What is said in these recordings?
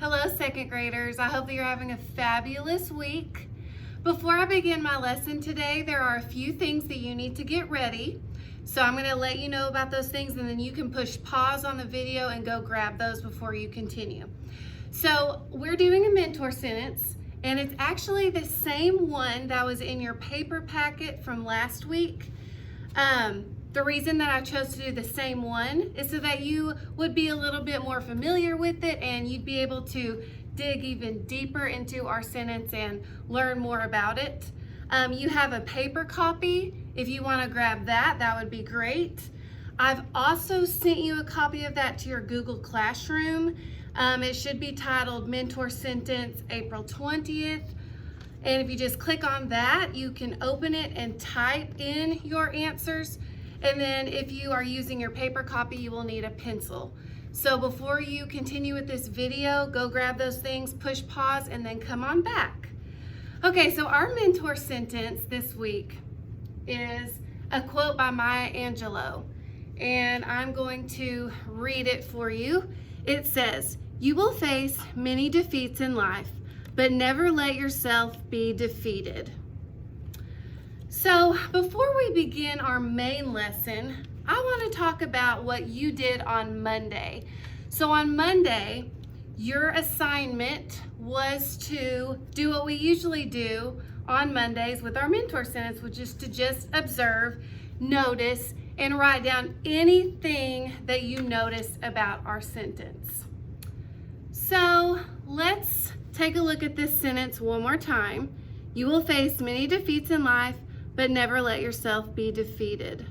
Hello, second graders. I hope that you're having a fabulous week. Before I begin my lesson today, there are a few things that you need to get ready. So I'm going to let you know about those things, and then you can push pause on the video and go grab those before you continue. So we're doing a mentor sentence, and it's actually the same one that was in your paper packet from last week. The reason that I chose to do the same one is so that you would be a little bit more familiar with it and you'd be able to dig even deeper into our sentence and learn more about it. You have a paper copy. If you want to grab that, that would be great. I've also sent you a copy of that to your Google Classroom. It should be titled Mentor Sentence April 20th. And if you just click on that, you can open it and type in your answers. And then if you are using your paper copy, you will need a pencil. So before you continue with this video, go grab those things, push pause, and then come on back. Okay, so our mentor sentence this week is a quote by Maya Angelou, and I'm going to read it for you. It says, "You will face many defeats in life, but never let yourself be defeated." So before we begin our main lesson, I want to talk about what you did on Monday. So on Monday, your assignment was to do what we usually do on Mondays with our mentor sentence, which is to just observe, notice, and write down anything that you notice about our sentence. So let's take a look at this sentence one more time. You will face many defeats in life, but never let yourself be defeated.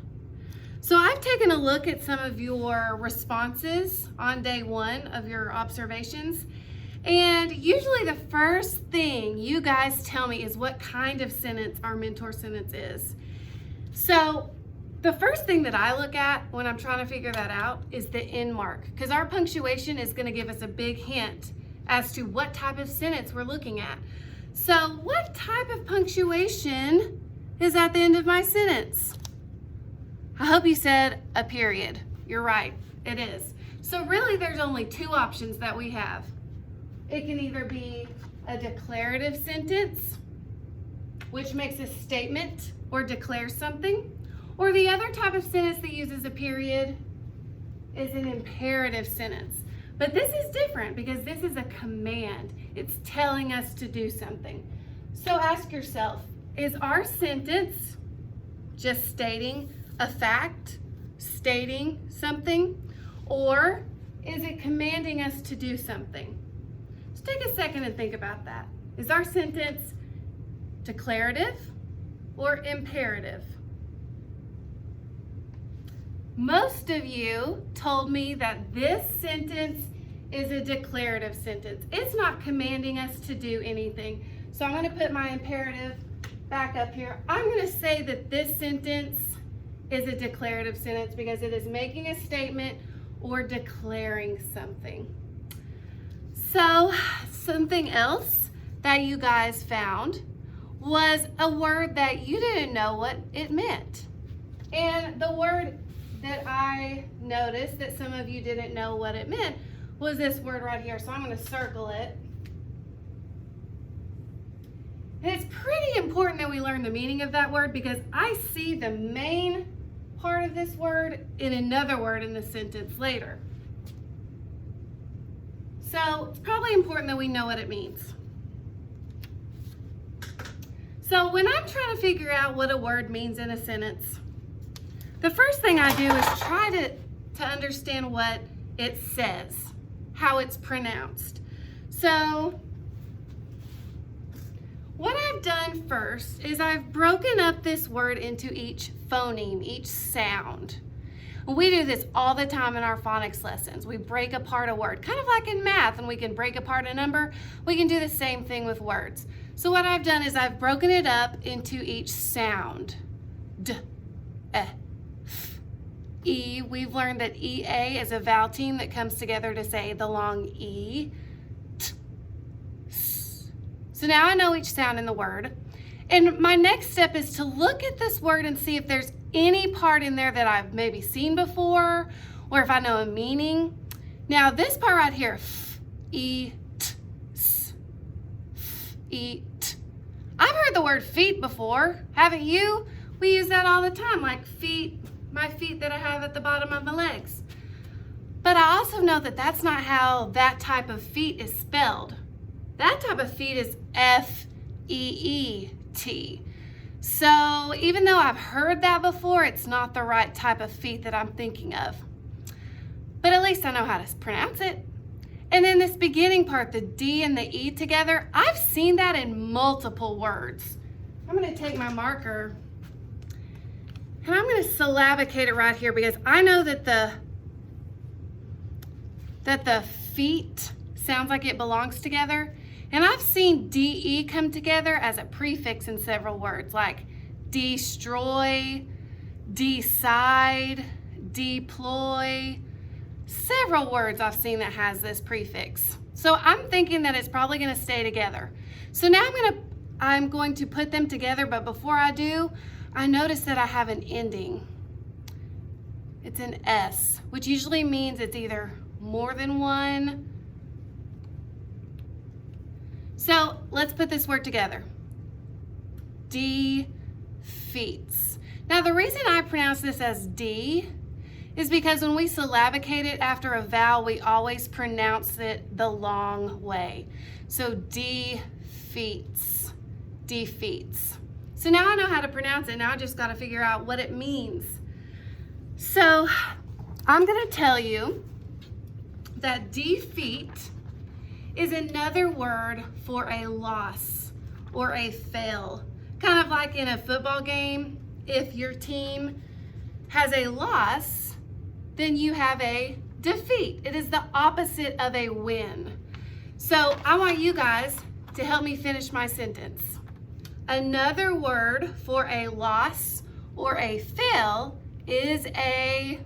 So I've taken a look at some of your responses on day one of your observations, and usually the first thing you guys tell me is what kind of sentence our mentor sentence is. So the first thing that I look at when I'm trying to figure that out is the end mark, because our punctuation is going to give us a big hint as to what type of sentence we're looking at. So what type of punctuation is at the end of my sentence? I hope you said a period. You're right, it is. So really there's only two options that we have. It can either be a declarative sentence, which makes a statement or declares something, or the other type of sentence that uses a period is an imperative sentence. But this is different because this is a command. It's telling us to do something. So ask yourself, is our sentence just stating a fact, stating something, or is it commanding us to do something? Let's take a second and think about that. Is our sentence declarative or imperative? Most of you told me that this sentence is a declarative sentence. It's not commanding us to do anything. So I'm going to put my imperative back up here. I'm going to say that this sentence is a declarative sentence because it is making a statement or declaring something. So something else that you guys found was a word that you didn't know what it meant. And the word that I noticed that some of you didn't know what it meant was this word right here. So I'm going to circle it. And it's pretty important that we learn the meaning of that word because I see the main part of this word in another word in the sentence later. So it's probably important that we know what it means. So when I'm trying to figure out what a word means in a sentence, the first thing I do is try to understand what it says, how it's pronounced. So what I've done first is I've broken up this word into each phoneme, each sound. We do this all the time in our phonics lessons. We break apart a word, kind of like in math, and we can break apart a number. We can do the same thing with words. So what I've done is I've broken it up into each sound. D, e, f, e. We've learned that EA is a vowel team that comes together to say the long E. So now I know each sound in the word. And my next step is to look at this word and see if there's any part in there that I've maybe seen before or if I know a meaning. Now this part right here, f, e, t, eat. I've heard the word feet before, haven't you? We use that all the time, like feet, my feet that I have at the bottom of my legs. But I also know that that's not how that type of feet is spelled. That type of feet is F-E-E-T. So even though I've heard that before, it's not the right type of feet that I'm thinking of. But at least I know how to pronounce it. And then this beginning part, the D and the E together, I've seen that in multiple words. I'm gonna take my marker and I'm gonna syllabicate it right here because I know that the feet sounds like it belongs together. And I've seen DE come together as a prefix in several words, like destroy, decide, deploy. Several words I've seen that has this prefix. So I'm thinking that it's probably gonna stay together. So now I'm going to put them together, but before I do, I notice that I have an ending. It's an S, which usually means it's either more than one. So let's put this word together. Defeats. Now the reason I pronounce this as D is because when we syllabicate it after a vowel, we always pronounce it the long way. So defeats, defeats. So now I know how to pronounce it. Now I just got to figure out what it means. So I'm going to tell you that defeat is another word for a loss or a fail. Kind of like in a football game, if your team has a loss, then you have a defeat. It is the opposite of a win. So I want you guys to help me finish my sentence. Another word for a loss or a fail is I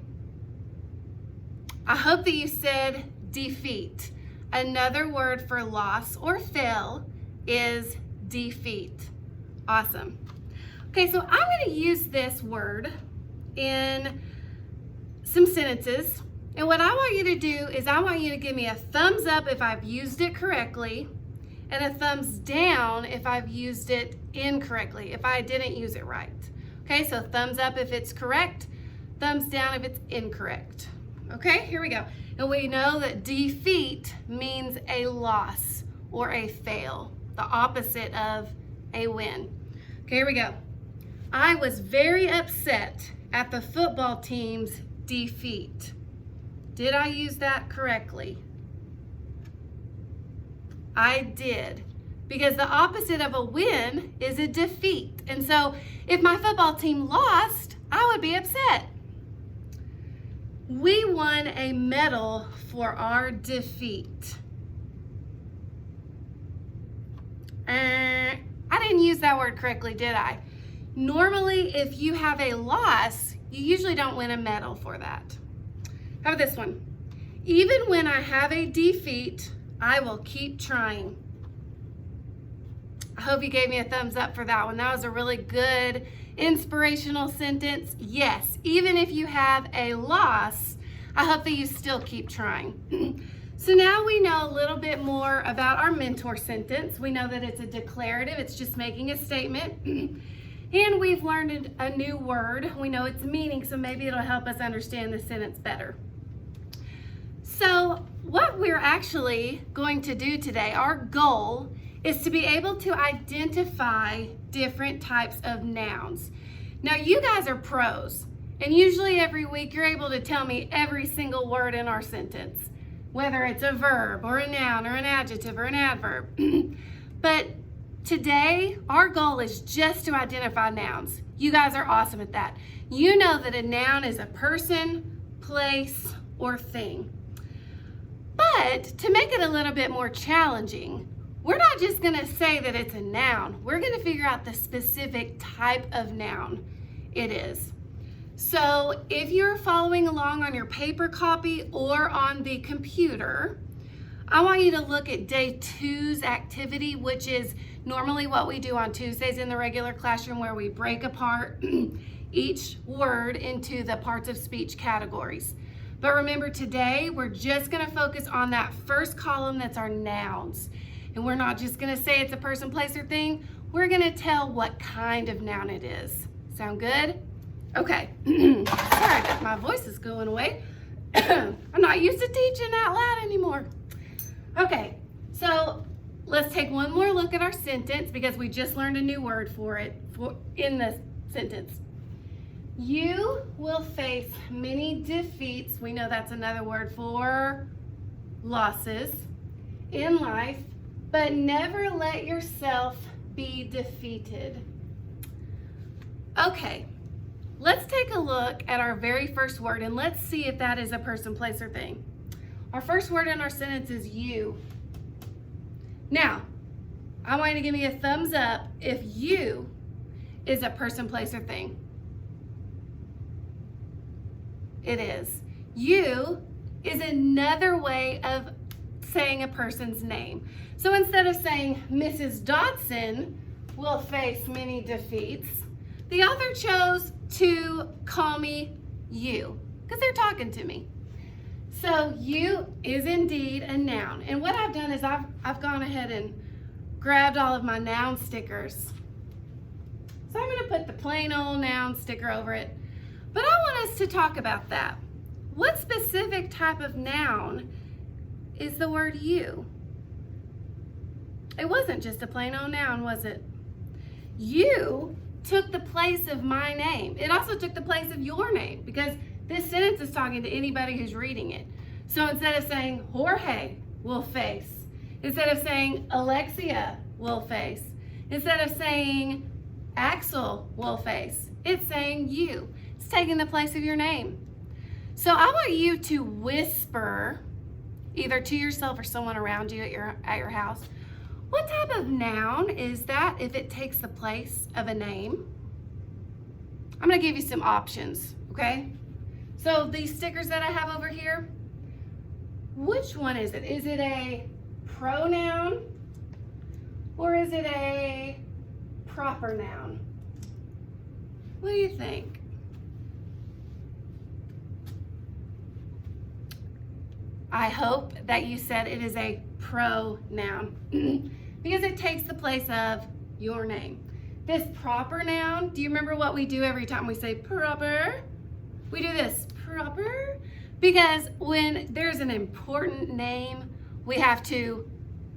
hope that you said defeat. Another word for loss or fail is defeat. Awesome. Okay, so I'm going to use this word in some sentences. And what I want you to do is I want you to give me a thumbs up if I've used it correctly and a thumbs down if I've used it incorrectly, if I didn't use it right. Okay, so thumbs up if it's correct, thumbs down if it's incorrect. Okay, here we go. And we know that defeat means a loss or a fail, the opposite of a win. Okay, here we go. I was very upset at the football team's defeat. Did I use that correctly? I did, because the opposite of a win is a defeat. And so if my football team lost, I would be upset. We won a medal for our defeat. I didn't use that word correctly, did I? Normally, if you have a loss, you usually don't win a medal for that. How about this one? Even when I have a defeat, I will keep trying. I hope you gave me a thumbs up for that one. That was a really good, inspirational sentence. Yes, even if you have a loss, I hope that you still keep trying. So now we know a little bit more about our mentor sentence. We know that it's a declarative. It's just making a statement. And we've learned a new word. We know its meaning, so maybe it'll help us understand the sentence better. So what we're actually going to do today, our goal is to be able to identify different types of nouns. Now you guys are pros, and usually every week you're able to tell me every single word in our sentence, whether it's a verb or a noun or an adjective or an adverb. But today, our goal is just to identify nouns. You guys are awesome at that. You know that a noun is a person, place, or thing. But to make it a little bit more challenging, we're not just gonna say that it's a noun. We're gonna figure out the specific type of noun it is. So if you're following along on your paper copy or on the computer, I want you to look at day 2's activity, which is normally what we do on Tuesdays in the regular classroom, where we break apart each word into the parts of speech categories. But remember, today we're just going to focus on that first column that's our nouns. And we're not just gonna say it's a person, place, or thing. We're gonna tell what kind of noun it is. Sound good? Okay. Sorry that my voice is going away. I'm not used to teaching out loud anymore. Okay, so let's take one more look at our sentence because we just learned a new word for it in the sentence. You will face many defeats. We know that's another word for losses in life, but never let yourself be defeated. Okay, let's take a look at our very first word and let's see if that is a person, place, or thing. Our first word in our sentence is you. Now, I want you to give me a thumbs up if you is a person, place, or thing. It is. You is another way of saying a person's name. So instead of saying Mrs. Dodson will face many defeats, the author chose to call me you because they're talking to me. So you is indeed a noun. And what I've done is I've gone ahead and grabbed all of my noun stickers. So I'm going to put the plain old noun sticker over it. But I want us to talk about that. What specific type of noun is the word you? It wasn't just a plain old noun, was it? You took the place of my name. It also took the place of your name because this sentence is talking to anybody who's reading it. So instead of saying Jorge will face, instead of saying Alexia will face, instead of saying Axel will face, it's saying you. It's taking the place of your name. So I want you to whisper either to yourself or someone around you at your house, what type of noun is that if it takes the place of a name? I'm going to give you some options, okay? So these stickers that I have over here, which one is it? Is it a pronoun or is it a proper noun? What do you think? I hope that you said it is a pronoun because it takes the place of your name. This proper noun, do you remember what we do every time we say proper? We do this, proper, because when there's an important name, we have to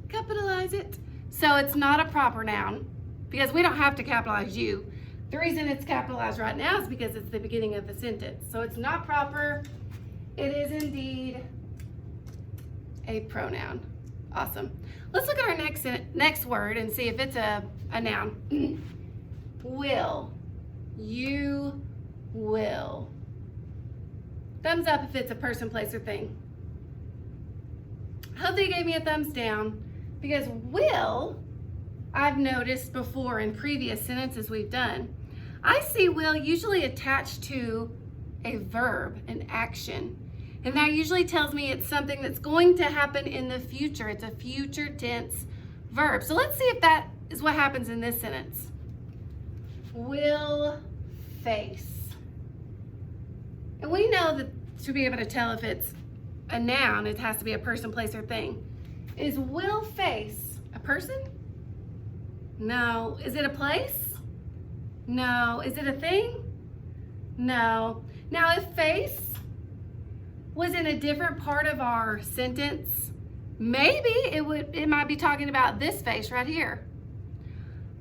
capitalize it. So it's not a proper noun because we don't have to capitalize you. The reason it's capitalized right now is because it's the beginning of the sentence. So it's not proper. It is indeed a pronoun. Awesome. Let's look at our next word and see if it's a noun. Will. You will. Thumbs up if it's a person, place, or thing. I hope they gave me a thumbs down because will, I've noticed before in previous sentences we've done, I see will usually attached to a verb, an action. And that usually tells me it's something that's going to happen in the future. It's a future tense verb. So let's see if that is what happens in this sentence. Will face. And we know that to be able to tell if it's a noun, it has to be a person, place, or thing. Is will face a person? No. Is it a place? No. Is it a thing? No. Now if face was in a different part of our sentence, maybe it might be talking about this face right here.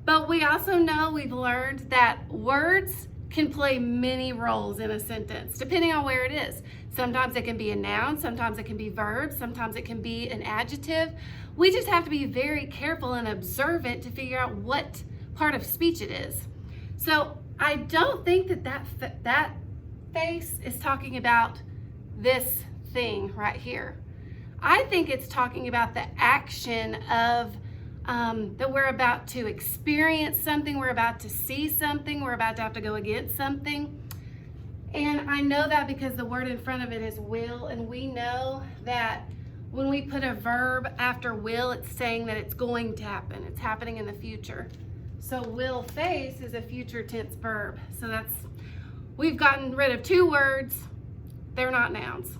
But we also know, we've learned that words can play many roles in a sentence, depending on where it is. Sometimes it can be a noun, sometimes it can be verbs, sometimes it can be an adjective. We just have to be very careful and observant to figure out what part of speech it is. So I don't think that face is talking about this thing right here. I think it's talking about the action of that we're about to experience something, we're about to see something, we're about to have to go against something. And I know that because the word in front of it is will, and we know that when we put a verb after will, it's saying that it's going to happen. It's happening in the future. So will face is a future tense verb. So we've gotten rid of two words. They're not nouns.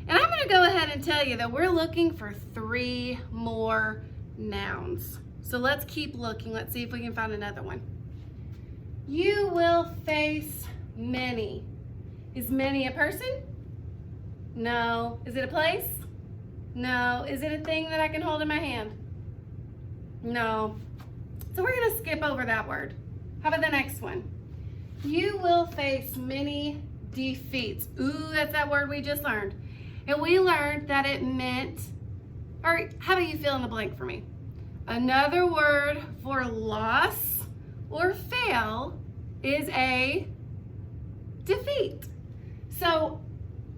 And I'm going to go ahead and tell you that we're looking for 3 more nouns. So let's keep looking. Let's see if we can find another one. You will face many. Is many a person? No. Is it a place? No. Is it a thing that I can hold in my hand? No. So we're going to skip over that word. How about the next one? You will face many defeats. Ooh, that's that word we just learned. And we learned that it meant, or how about you fill in the blank for me? Another word for loss or fail is a defeat. So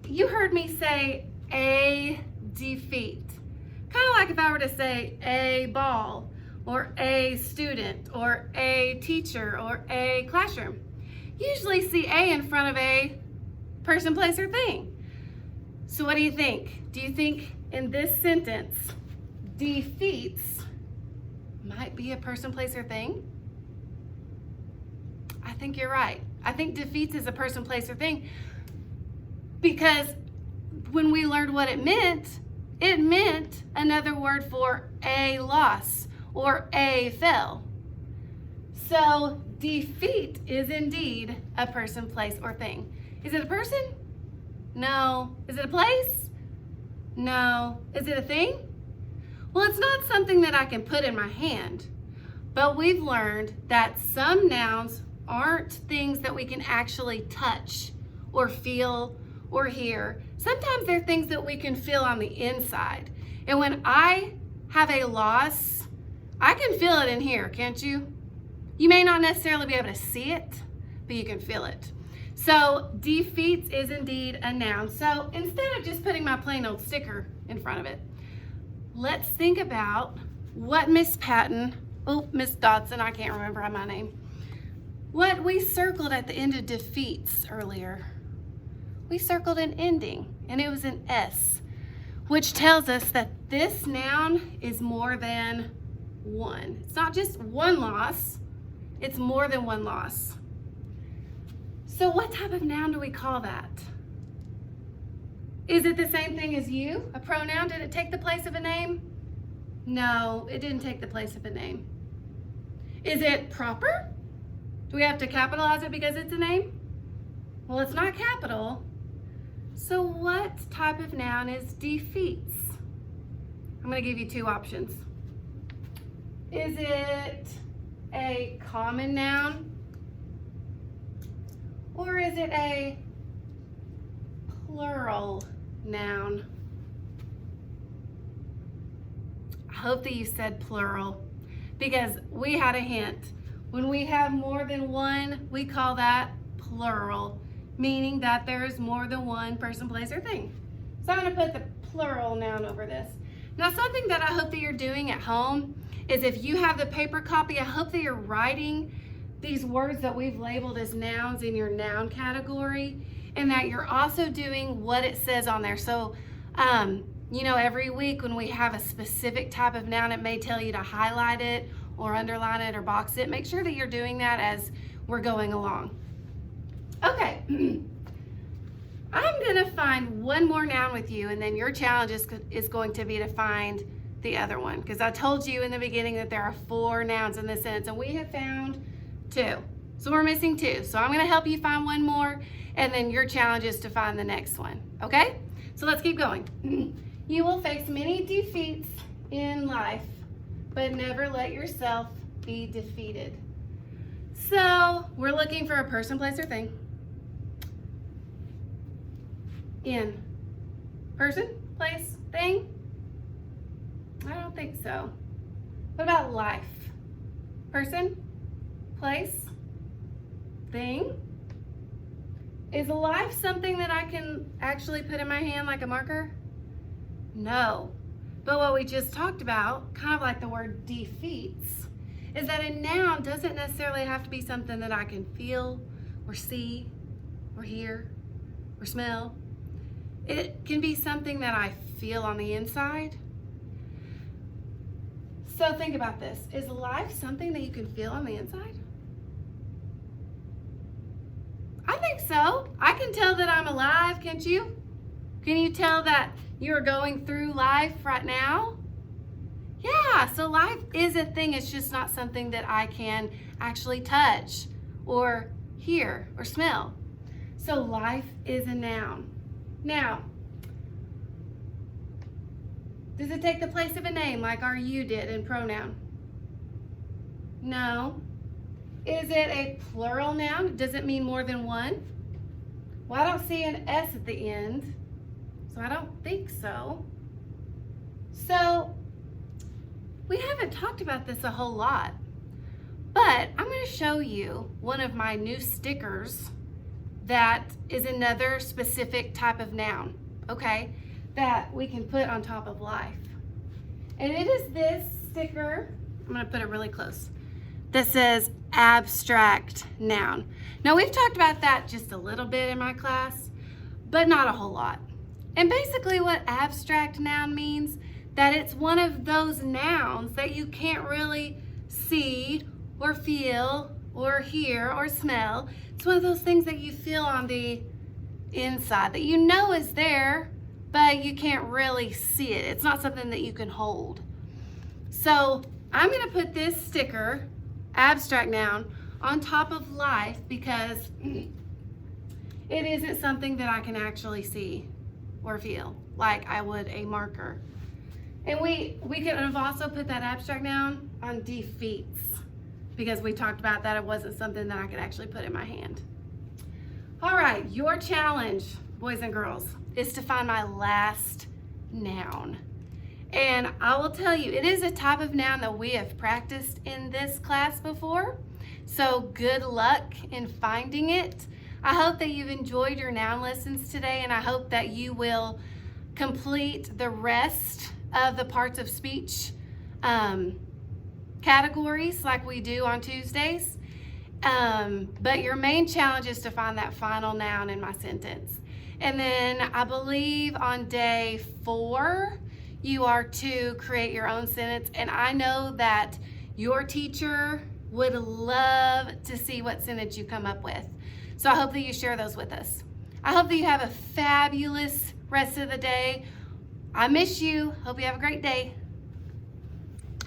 you heard me say a defeat. Kind of like if I were to say a ball or a student or a teacher or a classroom. You usually see a in front of a person, place, or thing. So what do you think? Do you think in this sentence, defeats might be a person, place, or thing? I think you're right. I think defeats is a person, place, or thing because when we learned what it meant another word for a loss or a fail. So defeat is indeed a person, place, or thing. Is it a person? No. Is it a place? No. Is it a thing? Well, it's not something that I can put in my hand, but we've learned that some nouns aren't things that we can actually touch or feel or hear. Sometimes they're things that we can feel on the inside. And when I have a loss, I can feel it in here, can't you? You may not necessarily be able to see it, but you can feel it. So defeats is indeed a noun. So instead of just putting my plain old sticker in front of it, let's think about what Miss Dotson, I can't remember my name, what we circled at the end of defeats earlier. We circled an ending, and it was an S, which tells us that this noun is more than one. It's not just one loss, it's more than one loss. So what type of noun do we call that? Is it the same thing as you, a pronoun? Did it take the place of a name? No, it didn't take the place of a name. Is it proper? Do we have to capitalize it because it's a name? Well, it's not capital. So what type of noun is defeats? I'm going to give you two options. Is it a common noun? Or is it a plural noun? I hope that you said plural because we had a hint. When we have more than one, we call that plural, meaning that there is more than one person, place, or thing. So I'm going to put the plural noun over this. Now, something that I hope that you're doing at home is if you have the paper copy, I hope that you're writing these words that we've labeled as nouns in your noun category, and that you're also doing what it says on there. So, every week when we have a specific type of noun, it may tell you to highlight it or underline it or box it. Make sure that you're doing that as we're going along. Okay, I'm gonna find one more noun with you, and then your challenge is going to be to find the other one, because I told you in the beginning that there are 4 nouns in this sentence, and we have found 2. So we're missing 2. So I'm gonna help you find one more, and then your challenge is to find the next one, okay? So let's keep going. You will face many defeats in life, but never let yourself be defeated. So we're looking for a person, place, or thing. In. Person, place, thing? I don't think so. What about life? Person, place, thing? Is life something that I can actually put in my hand like a marker? No. But what we just talked about, kind of like the word defeats, is that a noun doesn't necessarily have to be something that I can feel or see or hear or smell. It can be something that I feel on the inside. So think about this. Is life something that you can feel on the inside? I think so. I can tell that I'm alive, can't you? Can you tell that you're going through life right now? Yeah, so life is a thing. It's just not something that I can actually touch or hear or smell. So life is a noun. Now, does it take the place of a name like our you did in pronoun? No. Is it a plural noun? Does it mean more than one? Well, I don't see an S at the end, so I don't think so. So, we haven't talked about this a whole lot, but I'm going to show you one of my new stickers that is another specific type of noun, okay, that we can put on top of life. And it is this sticker, I'm going to put it really close, that says abstract noun. Now, we've talked about that just a little bit in my class, but not a whole lot. And basically what abstract noun means, that it's one of those nouns that you can't really see or feel or hear or smell. It's one of those things that you feel on the inside, that you know is there, but you can't really see it. It's not something that you can hold. So I'm gonna put this sticker, abstract noun, on top of life because it isn't something that I can actually see or feel like I would a marker. And we could have also put that abstract noun on defeats because we talked about that it wasn't something that I could actually put in my hand. All right, your challenge, boys and girls, is to find my last noun. And I will tell you, it is a type of noun that we have practiced in this class before. So good luck in finding it. I hope that you've enjoyed your noun lessons today, and I hope that you will complete the rest of the parts of speech categories like we do on Tuesdays. But your main challenge is to find that final noun in my sentence. And then I believe on day 4, you are to create your own sentence. And I know that your teacher would love to see what sentence you come up with. So I hope that you share those with us. I hope that you have a fabulous rest of the day. I miss you. Hope you have a great day.